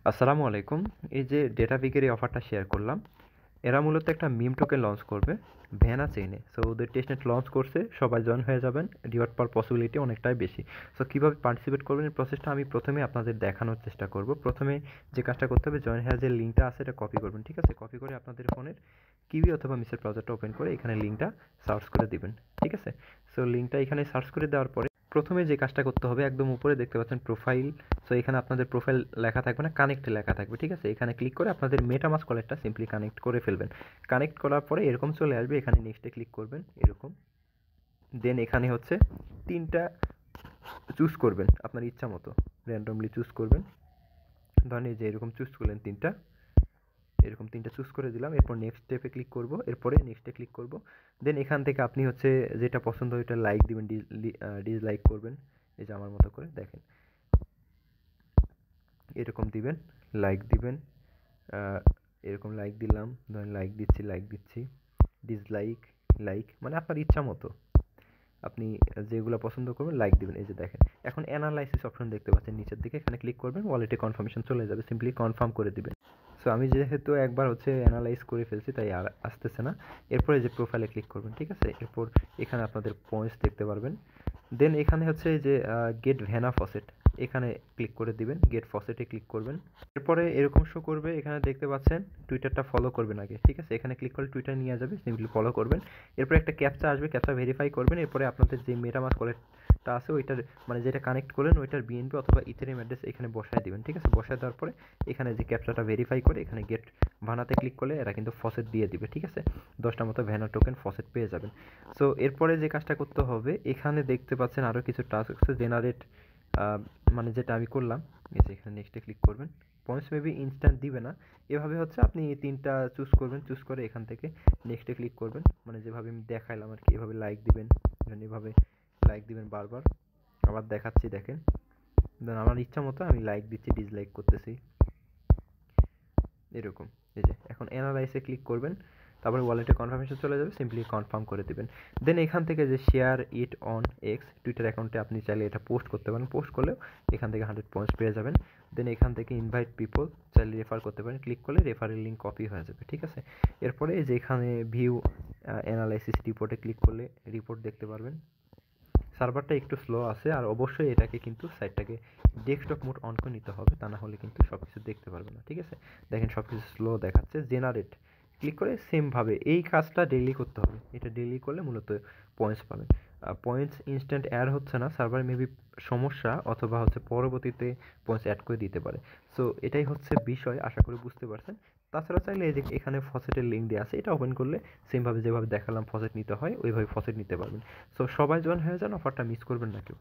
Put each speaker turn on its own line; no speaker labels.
আসসালামু আলাইকুম। এই যে ডেটাভিকের এই অফারটা শেয়ার করলাম, এরা মূলত একটা মিম টোকেন লঞ্চ করবে ভ্যানা চেইনে। সো ওদের টেস্টনেট লঞ্চ করছে, সবাই জয়েন হয়ে যাবেন, রিওয়ার্ড পাওয়ার পসিবিলিটি অনেকটাই বেশি। সো কীভাবে পার্টিসিপেট করবেন এই প্রসেসটা আমি প্রথমে আপনাদের দেখানোর চেষ্টা করব। প্রথমে যে কাজটা করতে হবে, জয়েন হয়ে যে লিঙ্কটা আছে এটা কপি করবেন, ঠিক আছে? কপি করে আপনাদের ফোনের কিউই অথবা মিসের ব্রাউজারটা ওপেন করে এখানে লিঙ্কটা সার্চ করে দিবেন, ঠিক আছে? সো লিঙ্কটা এখানে সার্চ করে দেওয়ার পরে প্রথমে যে কাজটা করতে হবে, একদম উপরে দেখতে পাচ্ছেন প্রোফাইল। সো এখানে আপনাদের প্রোফাইল লেখা থাকবে না, কানেক্টে লেখা থাকবে, ঠিক আছে? এখানে ক্লিক করে আপনাদের মেটামাস্ক ওয়ালেটটা সিম্পলি কানেক্ট করে ফেলবেন। কানেক্ট করার পরে এরকম চলে আসবে, এখানে নেক্সটে ক্লিক করবেন এরকম। দেন এখানে হচ্ছে 3টা চুজ করবেন আপনার ইচ্ছা মতো, র্যান্ডমলি চুজ করবেন। ধরেন এই যে এরকম চুজ করলেন 3টা, এরকম 3টা চুজ করে দিলাম। এরপর নেক্সট স্টেপে ক্লিক করব, এরপরে নেক্সটে ক্লিক করব। দেন এখান থেকে আপনি হচ্ছে যেটা পছন্দ ওইটা লাইক দিবেন, ডিসলাইক করবেন। এই যে আমার মতো করে দেখেন এরকম দিবেন, লাইক দিবেন। এরকম লাইক দিলাম, ধরেন লাইক দিচ্ছি, ডিসলাইক, লাইক, মানে আপনার ইচ্ছা মতো আপনি যেগুলো পছন্দ করবেন লাইক দিবেন। এই যে দেখেন এখন অ্যানালাইসিস অপশন দেখতে পাচ্ছেন নিচের দিকে, এখানে ক্লিক করবেন, ওয়ালেটে কনফার্মেশন চলে যাবে, সিম্পলি কনফার্ম করে দিবেন। সো আমি যেহেতু একবার হচ্ছে অ্যানালাইজ করে ফেলছি তাই আর আসতেছে না। এরপরে যে প্রোফাইলে ক্লিক করবেন, ঠিক আছে? এরপর এখানে আপনাদের পয়েন্টস দেখতে পারবেন। দেন এখানে হচ্ছে যে গেট ভ্যানা ফসেট, এখানে ক্লিক করে দিবেন, গেট ফসেটে ক্লিক করবেন। এরপরে এরকম শো করবে, এখানে দেখতে পাচ্ছেন টুইটারটা ফলো করবেন আগে, ঠিক আছে? এখানে ক্লিক করলে টুইটার নিয়ে যাবে, সিম্পলি ফলো করবেন। এরপরে একটা ক্যাপচা আসবে, ক্যাপচা ভেরিফাই করবেন। এরপরে আপনাদের যে মেটামাস্ক ওয়ালেটটা আছে ওইটার মানে যেটা কানেক্ট করলেন ওইটার বিএনপি অথবা ইথেরিয়াম অ্যাড্রেস এখানে বসায় দিবেন, ঠিক আছে? বসায় দেওয়ার পরে এখানে যে ক্যাপচাটা ভেরিফাই করে এখানে গেট ভানাতে ক্লিক করলে এরা কিন্তু ফসেট দিয়ে দিবে, ঠিক আছে? 10টা মতো ভ্যানা টোকেন ফসেট পেয়ে যাবেন। সো এরপরে যে কাজটা করতে হবে, এখানে দেখতে পাচ্ছেন আরও কিছু টাস্ক আছে, জেনারেট, মানে যেটা আমি করলাম, এই যে এখানে নেক্সটে ক্লিক করবেন। পয়েন্টস মেবি ইনস্ট্যান্ট দিবে না, এভাবে হচ্ছে আপনি এই 3টা চুজ করবেন, চুজ করে এখান থেকে নেক্সটে ক্লিক করবেন, মানে যেভাবে আমি দেখাইলাম আর কি, এভাবে লাইক দিবেন, এভাবে লাইক দিবেন বারবার। আবার দেখাচ্ছি দেখেন, দেন আমার ইচ্ছা মতো আমি লাইক দিচ্ছি, ডিসলাইক করতেছি, এরকম। এই যে এখন অ্যানালাইসে ক্লিক করবেন, তারপরে ওয়ালেটে কনফার্মেশন চলে যাবে, সিম্পলি কনফার্ম করে দিবেন। দেন এখান থেকে যে share it on x Twitter অ্যাকাউন্টে আপনি চাইলে এটা পোস্ট করতে পারেন, পোস্ট করলেও এখান থেকে 100 পয়েন্টস পেয়ে যাবেন। দেন এখান থেকে ইনভাইট পিপল চাইলে রেফার করতে পারেন, ক্লিক করলে রেফারের লিঙ্ক কপি হয়ে যাবে, ঠিক আছে? এরপরে যে এখানে ভিউ অ্যানালাইসিস রিপোর্টে ক্লিক করলে রিপোর্ট দেখতে পারবেন। সার্ভারটা একটু স্লো আছে, আর অবশ্যই এটাকে কিন্তু সাইটটাকে ডেস্কটপ মোড অন করে নিতে হবে, তা না হলে কিন্তু সব কিছু দেখতে পারবে না, ঠিক আছে? দেখেন সব কিছু স্লো দেখাচ্ছে। জেনারেট ক্লিক করে সেমভাবে এই কাজটা ডেইলি করতে হবে, এটা ডেইলি করলে মূলত পয়েন্টস পাবেন। পয়েন্টস ইনস্ট্যান্ট অ্যাড হচ্ছে না, সার্ভার মেবি সমস্যা, অথবা হচ্ছে পরবর্তীতে পয়েন্টস অ্যাড করে দিতে পারে। সো এটাই হচ্ছে বিষয়, আশা করি বুঝতে পারছেন। তাছাড়া চাইলে এই যে এখানে ফসেটের লিঙ্ক দেওয়া আছে, এটা ওপেন করলে সেমভাবে যেভাবে দেখালাম ফসেট নিতে হয় ওইভাবে ফসেট নিতে পারবেন। সো সবাই জয়েন হয়ে যান, অফারটা মিস করবেন না কেউ।